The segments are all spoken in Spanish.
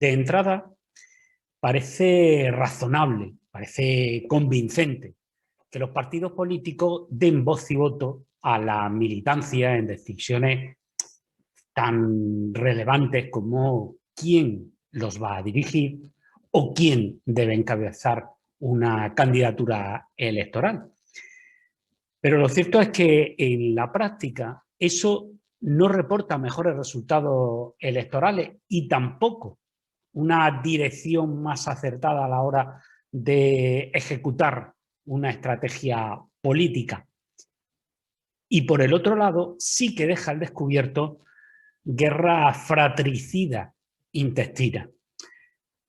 De entrada, parece razonable, parece convincente que los partidos políticos den voz y voto a la militancia en decisiones tan relevantes como quién los va a dirigir o quién debe encabezar una candidatura electoral. Pero lo cierto es que en la práctica eso no reporta mejores resultados electorales y tampoco una dirección más acertada a la hora de ejecutar una estrategia política. Y por el otro lado, sí que deja al descubierto guerra fratricida intestina.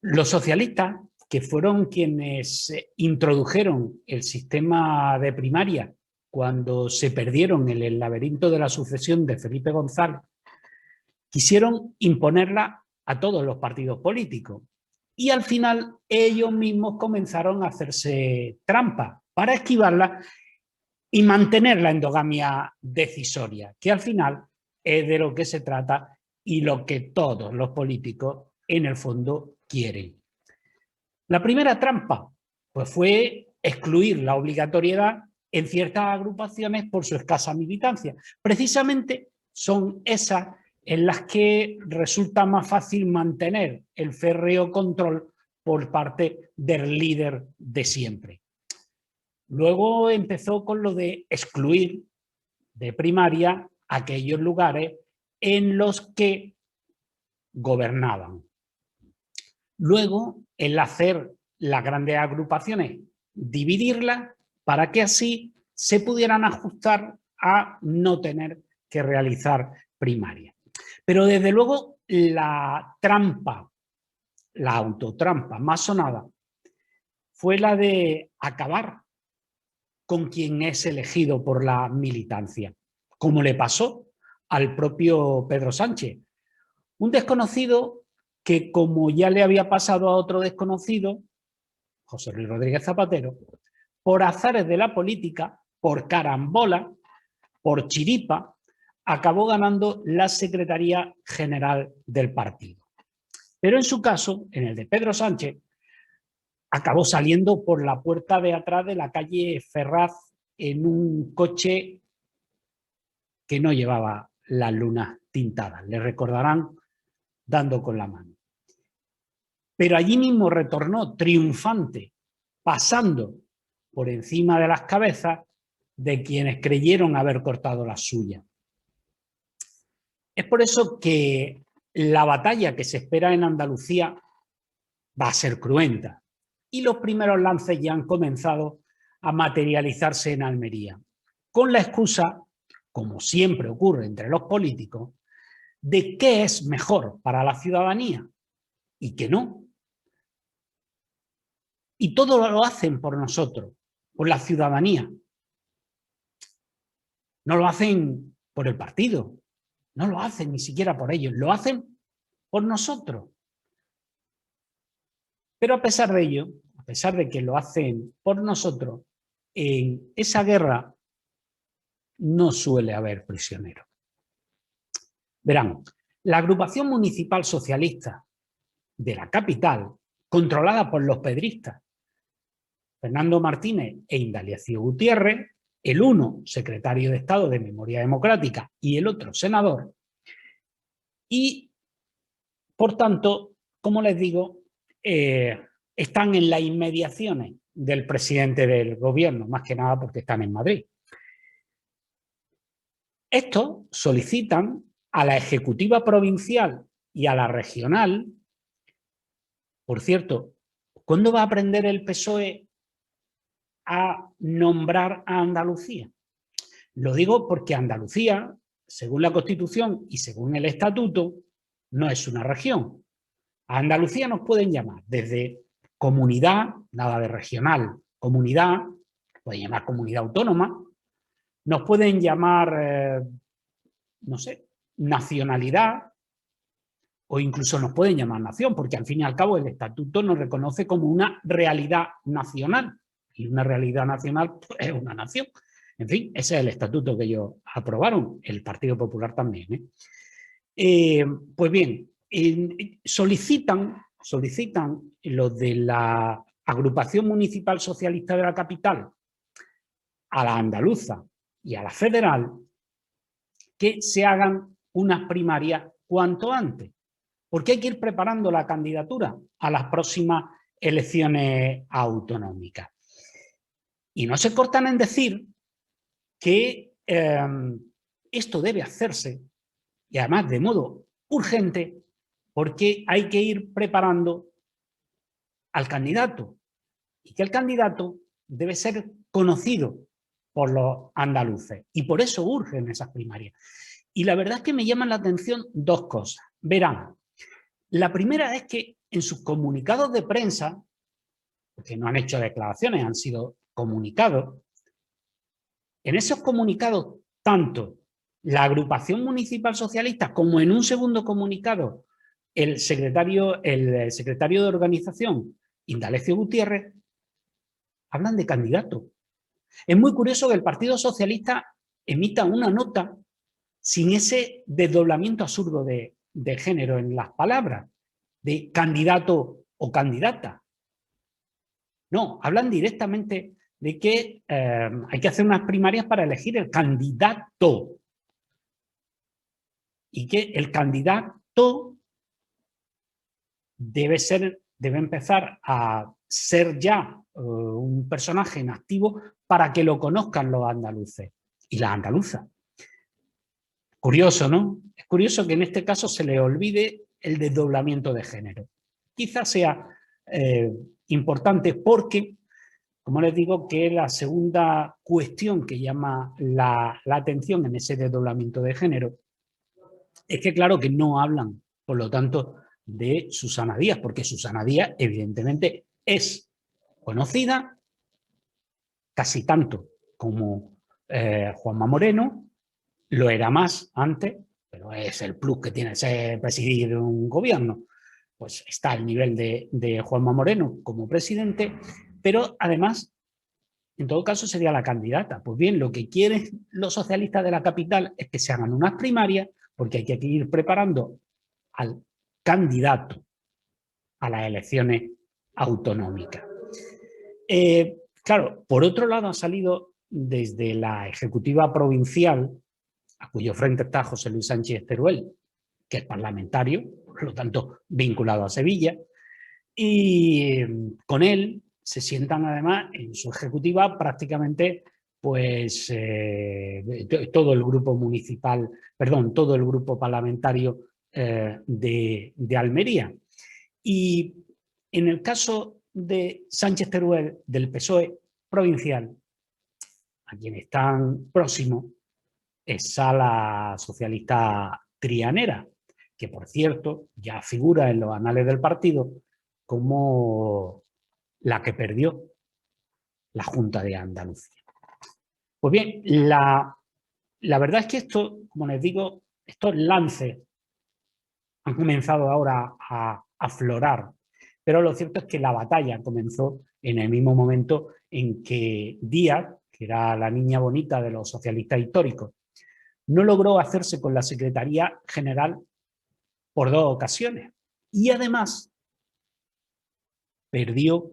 Los socialistas, que fueron quienes introdujeron el sistema de primaria cuando se perdieron en el laberinto de la sucesión de Felipe González, quisieron imponerla a todos los partidos políticos. Y al final ellos mismos comenzaron a hacerse trampa para esquivarla y mantener la endogamia decisoria, que al final es de lo que se trata y lo que todos los políticos en el fondo quieren. La primera trampa pues, fue excluir la obligatoriedad en ciertas agrupaciones por su escasa militancia. Precisamente son esas en las que resulta más fácil mantener el férreo control por parte del líder de siempre. Luego empezó con lo de excluir de primaria aquellos lugares en los que gobernaban. Luego, el hacer las grandes agrupaciones, dividirlas para que así se pudieran ajustar a no tener que realizar primaria. Pero desde luego la trampa, la autotrampa más sonada fue la de acabar con quien es elegido por la militancia, como le pasó al propio Pedro Sánchez. Un desconocido que, como ya le había pasado a otro desconocido, José Luis Rodríguez Zapatero, por azares de la política, por carambola, por chiripa, acabó ganando la Secretaría General del partido. Pero en su caso, en el de Pedro Sánchez, acabó saliendo por la puerta de atrás de la calle Ferraz en un coche que no llevaba las lunas tintadas. Le recordarán dando con la mano. Pero allí mismo retornó triunfante, pasando por encima de las cabezas de quienes creyeron haber cortado la suya. Es por eso que la batalla que se espera en Andalucía va a ser cruenta y los primeros lances ya han comenzado a materializarse en Almería, con la excusa, como siempre ocurre entre los políticos, de qué es mejor para la ciudadanía y qué no. Y todo lo hacen por nosotros, por la ciudadanía. No lo hacen por el partido, no lo hacen ni siquiera por ellos, lo hacen por nosotros. Pero a pesar de ello, a pesar de que lo hacen por nosotros, en esa guerra no suele haber prisioneros. Verán, la agrupación municipal socialista de la capital, controlada por los pedristas, Fernando Martínez e Indalecio Gutiérrez, el uno secretario de Estado de Memoria Democrática y el otro senador, y por tanto, como les digo, están en las inmediaciones del presidente del gobierno, más que nada porque están en Madrid. Estos solicitan a la ejecutiva provincial y a la regional, por cierto, ¿cuándo va a aprender el PSOE a nombrar a Andalucía? Lo digo porque Andalucía, según la Constitución y según el Estatuto, no es una región. A Andalucía nos pueden llamar desde comunidad, nada de regional, comunidad, pueden llamar comunidad autónoma, nos pueden llamar, no sé, nacionalidad, o incluso nos pueden llamar nación, porque al fin y al cabo el Estatuto nos reconoce como una realidad nacional, y una realidad nacional pues, es una nación. En fin, ese es el estatuto que ellos aprobaron, el Partido Popular también. Pues bien, solicitan los de la Agrupación Municipal Socialista de la capital a la andaluza y a la federal que se hagan unas primarias cuanto antes, porque hay que ir preparando la candidatura a las próximas elecciones autonómicas. Y no se cortan en decir que esto debe hacerse, y además de modo urgente, porque hay que ir preparando al candidato, y que el candidato debe ser conocido por los andaluces, y por eso urgen esas primarias. Y la verdad es que me llaman la atención dos cosas. Verán, la primera es que en sus comunicados de prensa, porque no han hecho declaraciones, han sido comunicados, en esos comunicados, tanto la Agrupación Municipal Socialista como en un segundo comunicado el secretario de organización, Indalecio Gutiérrez, hablan de candidato. Es muy curioso que el Partido Socialista emita una nota sin ese desdoblamiento absurdo de género en las palabras, de candidato o candidata. No, hablan directamente de que hay que hacer unas primarias para elegir el candidato. Y que el candidato debe empezar a ser ya un personaje en activo para que lo conozcan los andaluces y las andaluzas. Curioso, ¿no? Es curioso que en este caso se le olvide el desdoblamiento de género. Quizás sea importante porque, como les digo, que la segunda cuestión que llama la atención en ese desdoblamiento de género es que claro que no hablan, por lo tanto, de Susana Díaz, porque Susana Díaz evidentemente es conocida casi tanto como Juanma Moreno, lo era más antes, pero es el plus que tiene ser presidir un gobierno. Pues está al nivel de Juanma Moreno como presidente, pero además, en todo caso, sería la candidata. Pues bien, lo que quieren los socialistas de la capital es que se hagan unas primarias, porque hay que ir preparando al candidato a las elecciones autonómicas. Claro, por otro lado ha salido desde la ejecutiva provincial, a cuyo frente está José Luis Sánchez Teruel, que es parlamentario, por lo tanto vinculado a Sevilla, y con él se sientan además en su ejecutiva prácticamente pues todo el grupo municipal, perdón, todo el grupo parlamentario de Almería. Y en el caso de Sánchez Teruel, del PSOE provincial, a quien están próximos, es a la socialista Trianera, que por cierto ya figura en los anales del partido como la que perdió la Junta de Andalucía. Pues bien, la verdad es que esto, como les digo, estos lances han comenzado ahora a aflorar, pero lo cierto es que la batalla comenzó en el mismo momento en que Díaz, que era la niña bonita de los socialistas históricos, no logró hacerse con la Secretaría General por dos ocasiones y además perdió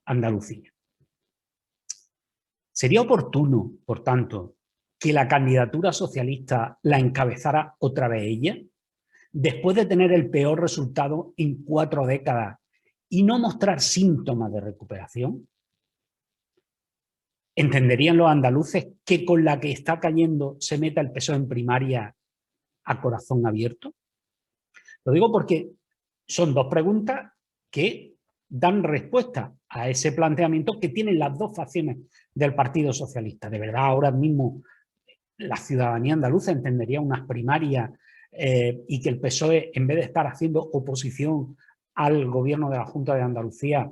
Andalucía. Sería oportuno, por tanto, que la candidatura socialista la encabezara otra vez ella, después de tener el peor resultado en 4 décadas y no mostrar síntomas de recuperación. ¿Entenderían los andaluces que con la que está cayendo se meta el PSOE en primaria a corazón abierto? Lo digo porque son dos preguntas que dan respuesta a ese planteamiento que tienen las dos facciones del Partido Socialista. De verdad, ahora mismo la ciudadanía andaluza entendería unas primarias y que el PSOE, en vez de estar haciendo oposición al gobierno de la Junta de Andalucía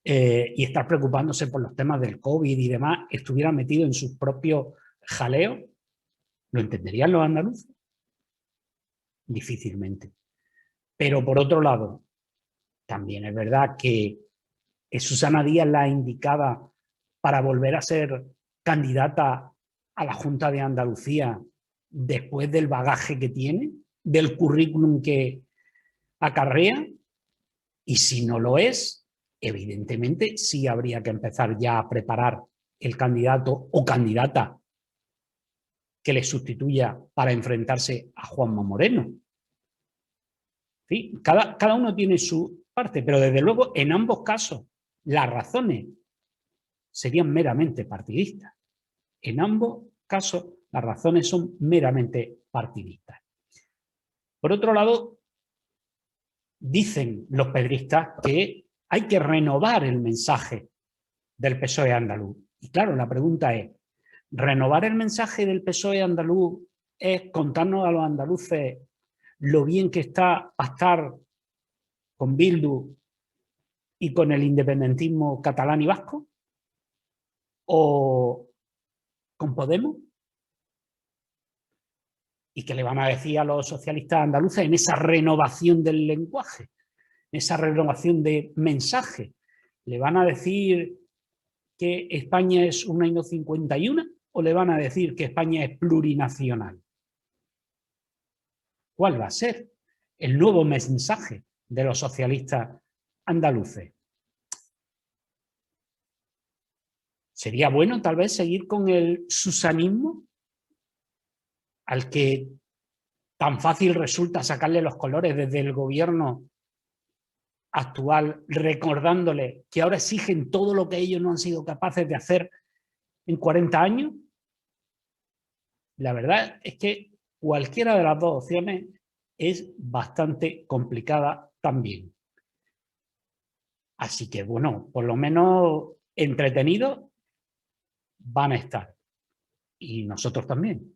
y estar preocupándose por los temas del COVID y demás, estuviera metido en sus propios jaleos. ¿Lo entenderían los andaluces? Difícilmente. Pero por otro lado, también es verdad que es Susana Díaz la indicada para volver a ser candidata a la Junta de Andalucía después del bagaje que tiene, del currículum que acarrea, y si no lo es, evidentemente sí habría que empezar ya a preparar el candidato o candidata que le sustituya para enfrentarse a Juanma Moreno. ¿Sí? Cada uno tiene su parte, pero desde luego en ambos casos las razones serían meramente partidistas. En ambos casos las razones son meramente partidistas. Por otro lado, dicen los pedristas que hay que renovar el mensaje del PSOE andaluz. Y claro, la pregunta es, ¿renovar el mensaje del PSOE andaluz es contarnos a los andaluces lo bien que está pactar con Bildu y con el independentismo catalán y vasco? ¿O con Podemos? ¿Y qué le van a decir a los socialistas andaluces en esa renovación del lenguaje, en esa renovación de mensaje? ¿Le van a decir que España es una y no 51 o le van a decir que España es plurinacional? ¿Cuál va a ser el nuevo mensaje de los socialistas andaluces? ¿Sería bueno tal vez seguir con el susanismo al que tan fácil resulta sacarle los colores desde el gobierno actual, recordándole que ahora exigen todo lo que ellos no han sido capaces de hacer en 40 años? La verdad es que cualquiera de las dos opciones es bastante complicada también. Así que, bueno, por lo menos entretenidos van a estar. Y nosotros también.